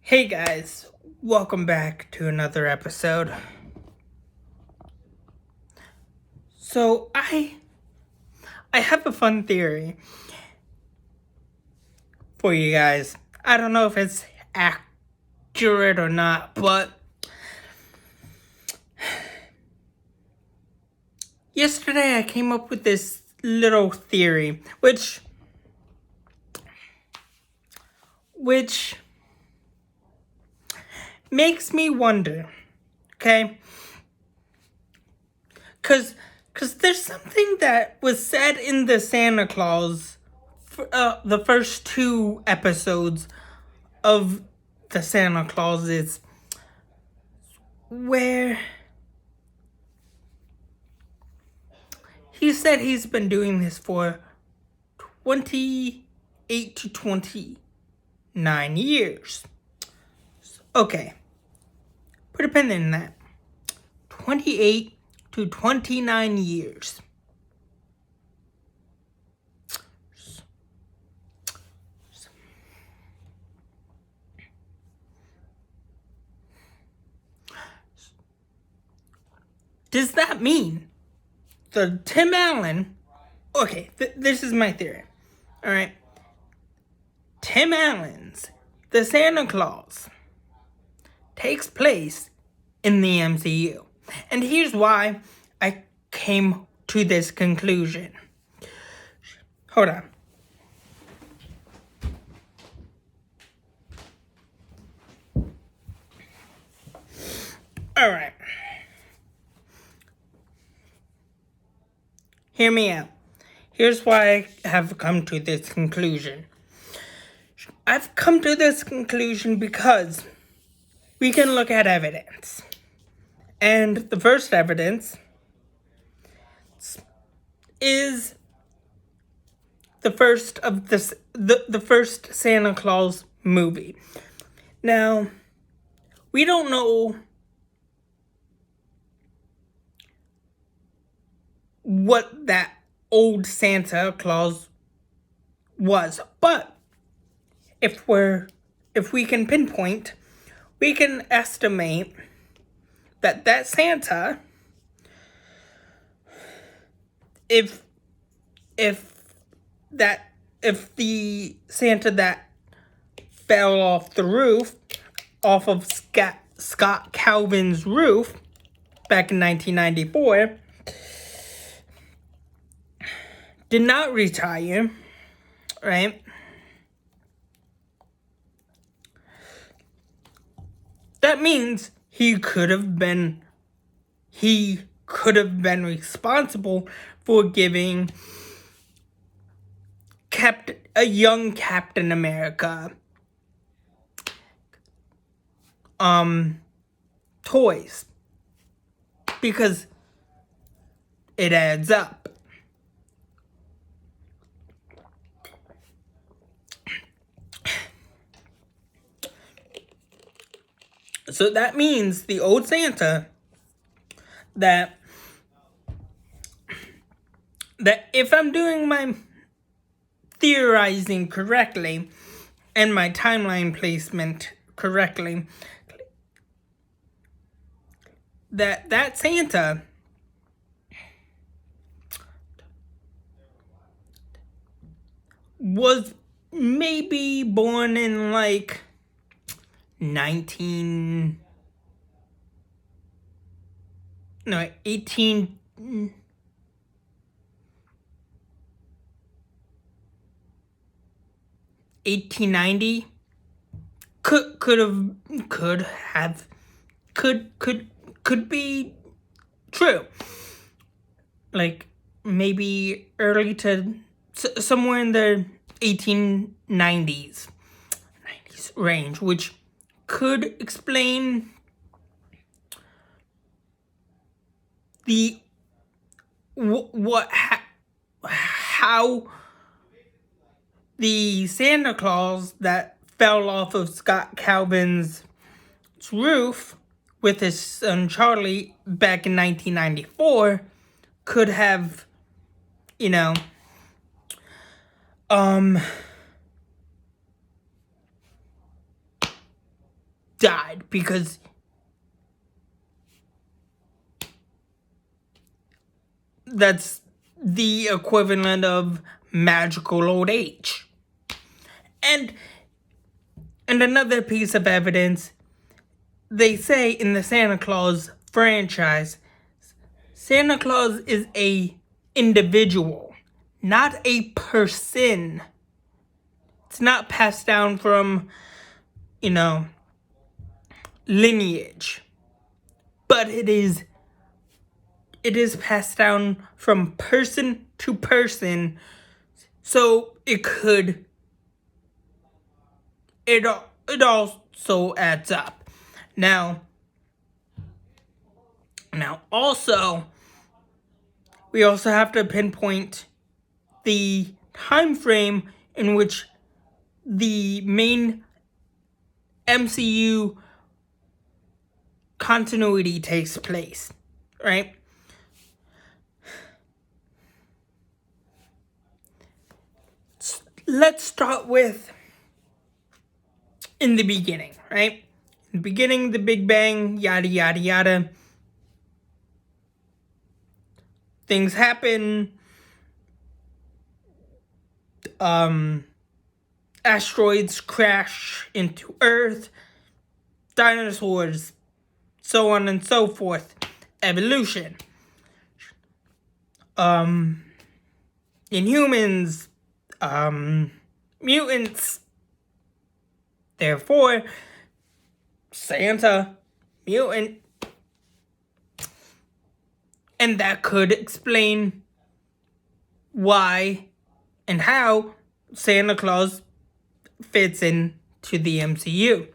Hey guys, welcome back to another episode. So I have a fun theory for you guys. I don't know if it's accurate or not, but yesterday I came up with this little theory which makes me wonder, okay? Cause there's something that was said in the Santa Claus, the first two episodes of the Santa Clauses, where he said he's been doing this for 28 to 29 years. Okay, put a pin in that. 28 to 29 years. Does that mean the Tim Allen... Okay, this is my theory. Alright. Tim Allen's The Santa Claus takes place in the MCU. And here's why I came to this conclusion. Hold on. Alright. Hear me out. Here's why I have come to this conclusion. I've come to this conclusion because we can look at evidence. And the first evidence is the first of the first Santa Claus movie. Now, we don't know what that old Santa Claus was, but if we can pinpoint, we can estimate that Santa, if the Santa that fell off the roof, off of Scott Calvin's roof back in 1994, did not retire, right? That means he could have been responsible for giving a young Captain America toys, because it adds up. So that means the old Santa that if I'm doing my theorizing correctly and my timeline placement correctly, that Santa was maybe born in like 18 1890. Could be true. Like maybe early to somewhere in the 1890s range, which could explain how the Santa Claus that fell off of Scott Calvin's roof with his son Charlie back in 1994 could have, died because that's the equivalent of magical old age. And another piece of evidence, they say in the Santa Claus franchise, Santa Claus is a individual, not a person. It's not passed down from, lineage. But it is passed down from person to person, so it also adds up. Now also, we also have to pinpoint the time frame in which the main MCU continuity takes place, right? Let's start with in the beginning, right? In the beginning, the Big Bang, yada, yada, yada. Things happen. Asteroids crash into Earth. Dinosaurs, so on and so forth. Evolution. Inhumans, mutants. Therefore, Santa, mutant. And that could explain why and how Santa Claus fits into the MCU.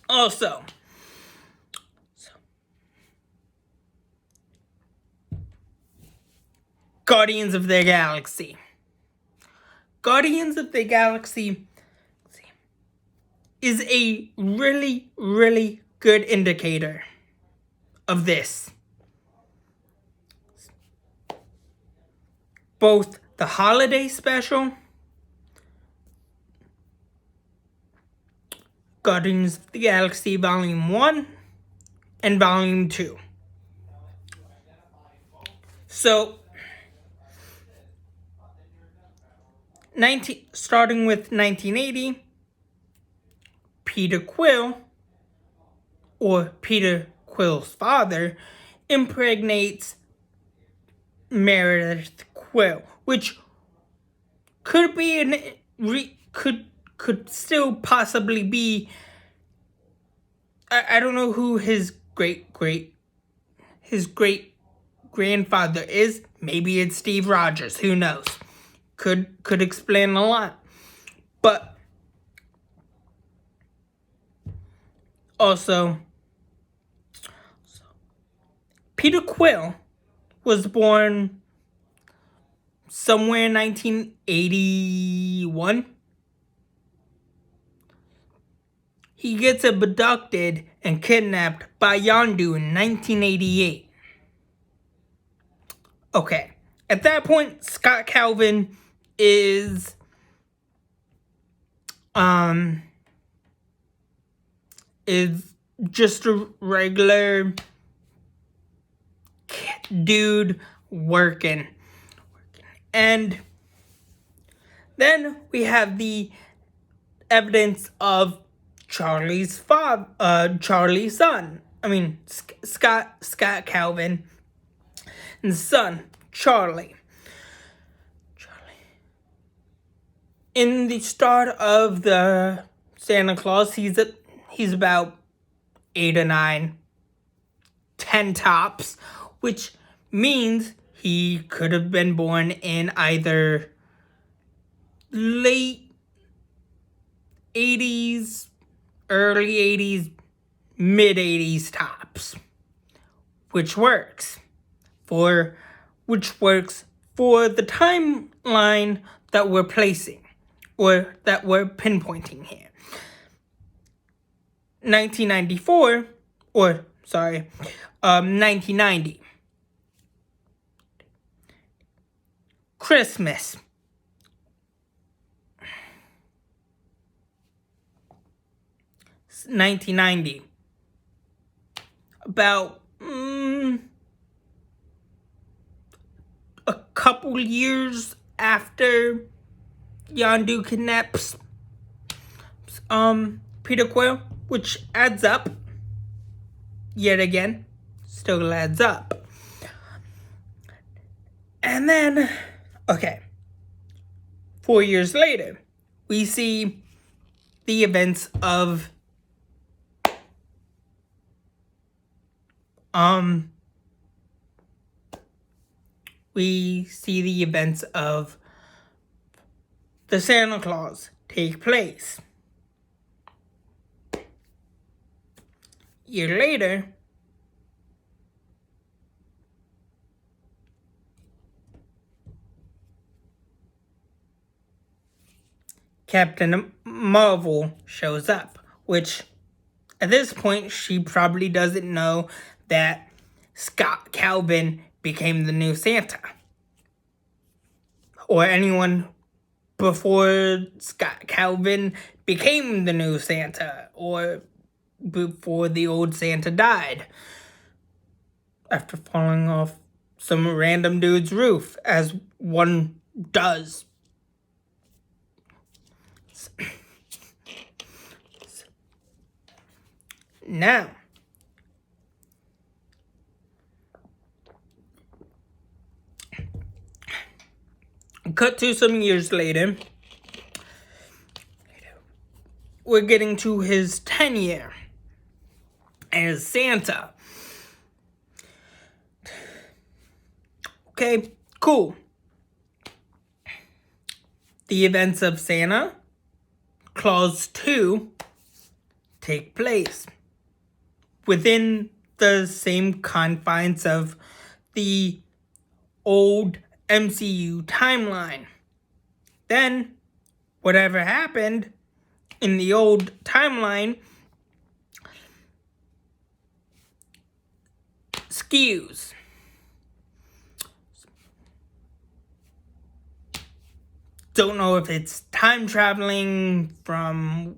Also, Guardians of the Galaxy. Guardians of the Galaxy is a really, really good indicator of this. Both the holiday special, Guardians of the Galaxy Volume 1 and Volume 2. So, starting with 1980, Peter Quill, or Peter Quill's father, impregnates Meredith Quill, which could be could still possibly be. I don't know who his great grandfather is. Maybe it's Steve Rogers. Who knows? Could explain a lot. But also, Peter Quill was born somewhere in 1981. He gets abducted and kidnapped by Yondu in 1988. Okay, at that point, Scott Calvin is just a regular dude working. And then we have the evidence of Charlie's son. I mean, Scott Calvin and son, Charlie. In the start of the Santa Claus, he's about 8 or 9, 10 tops, which means he could have been born in either late 80s, early 80s, mid 80s tops, which works for the timeline that we're placing, or that we're pinpointing here. 1990. Christmas. 1990. About a couple years after Yondu kidnaps Peter Quill, which adds up. Yet again, still adds up. And then, okay, 4 years later, we see the events of the Santa Claus take place. Year later, Captain Marvel shows up, which at this point she probably doesn't know that Scott Calvin became the new Santa. Or anyone before Scott Calvin became the new Santa, or before the old Santa died after falling off some random dude's roof, as one does. Now, cut to some years later, we're getting to his tenure as Santa. Okay, cool. The events of Santa Claus 2 take place within the same confines of the old MCU timeline. Then, whatever happened in the old timeline skews. Don't know if it's time traveling from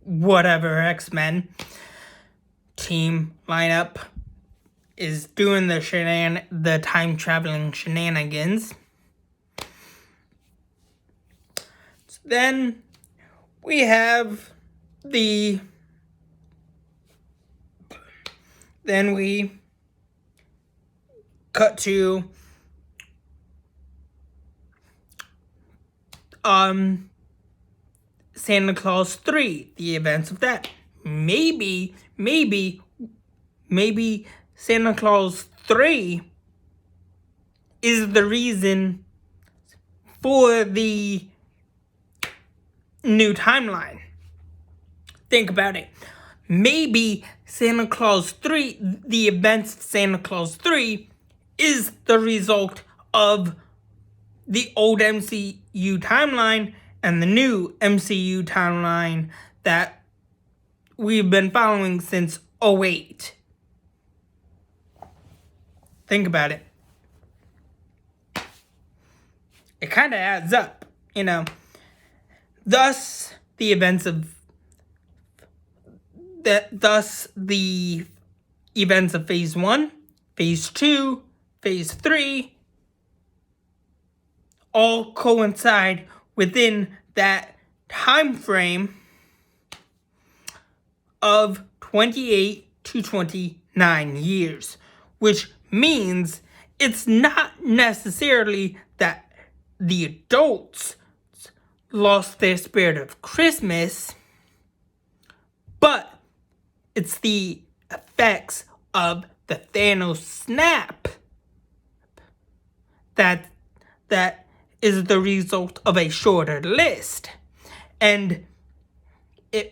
whatever X-Men team lineup is doing the time traveling shenanigans. So then we have we cut to Santa Claus 3, the events of that. Maybe Santa Claus 3 is the reason for the new timeline. Think about it. Maybe Santa Claus 3, the events of Santa Claus 3, is the result of the old MCU timeline and the new MCU timeline that we've been following since 2008. Think about it. It kind of adds up, you know. Thus, the events of Phase 1, Phase 2, Phase 3 all coincide within that time frame of 28 to 29 years, which means it's not necessarily that the adults lost their spirit of Christmas, but it's the effects of the Thanos snap that is the result of a shorter list. And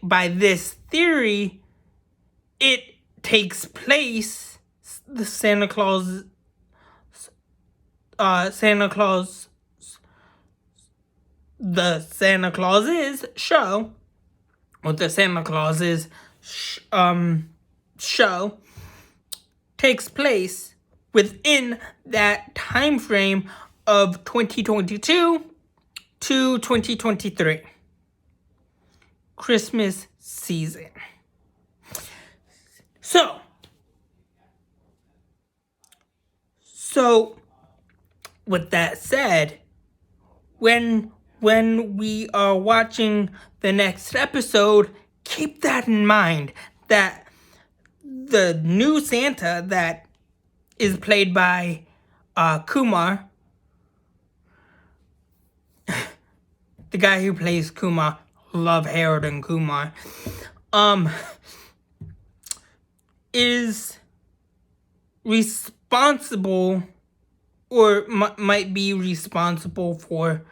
by this theory, it takes place, the Santa Claus's show, show takes place within that time frame of 2022 to 2023. Christmas season. So with that said, when we are watching the next episode, keep that in mind, that the new Santa that is played by Kumar, the guy who plays Kumar, love Harold and Kumar, is responsible, or might be responsible for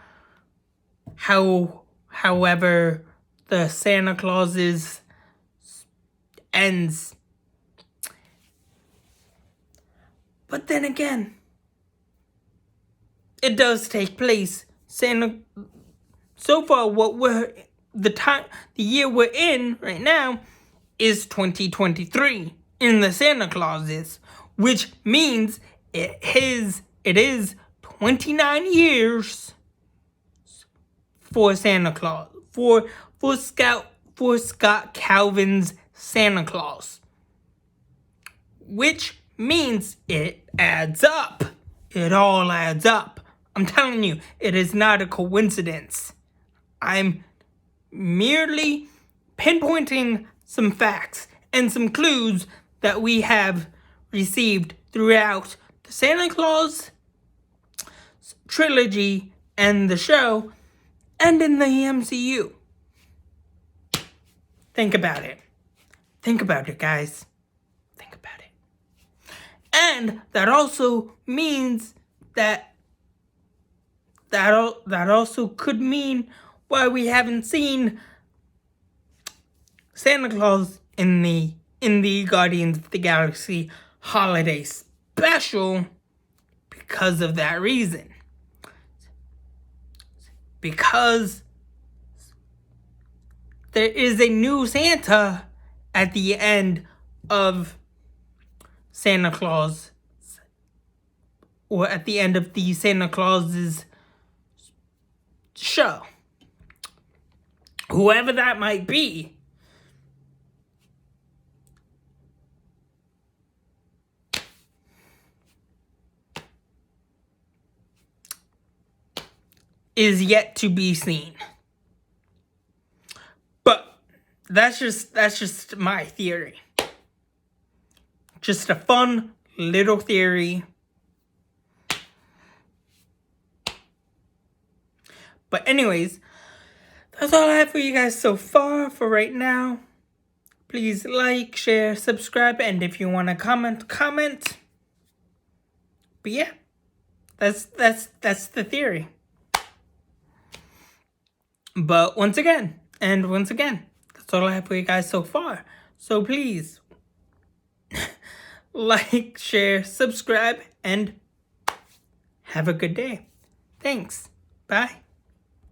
however the Santa Claus's ends. But then again, it does take place. So far, the year we're in right now is 2023 in the Santa Clauses, which means it is 29 years for Santa Claus, for Scott Calvin's Santa Claus, which means it adds up. It all adds up. I'm telling you, it is not a coincidence. I'm merely pinpointing some facts and some clues that we have received throughout the Santa Claus trilogy and the show and in the MCU. Think about it. Think about it, guys. Think about it. And that also means that also could mean why we haven't seen Santa Claus in the Guardians of the Galaxy holiday special, because of that reason. Because there is a new Santa at the end of Santa Claus, or at the end of the Santa Claus's show. Whoever that might be, is yet to be seen. But that's just my theory. Just a fun little theory. But anyways, that's all I have for you guys so far for right now. Please like, share, subscribe, and if you want to comment. But yeah, that's the theory. But once again, that's all I have for you guys so far. So please, like, share, subscribe, and have a good day. Thanks. Bye.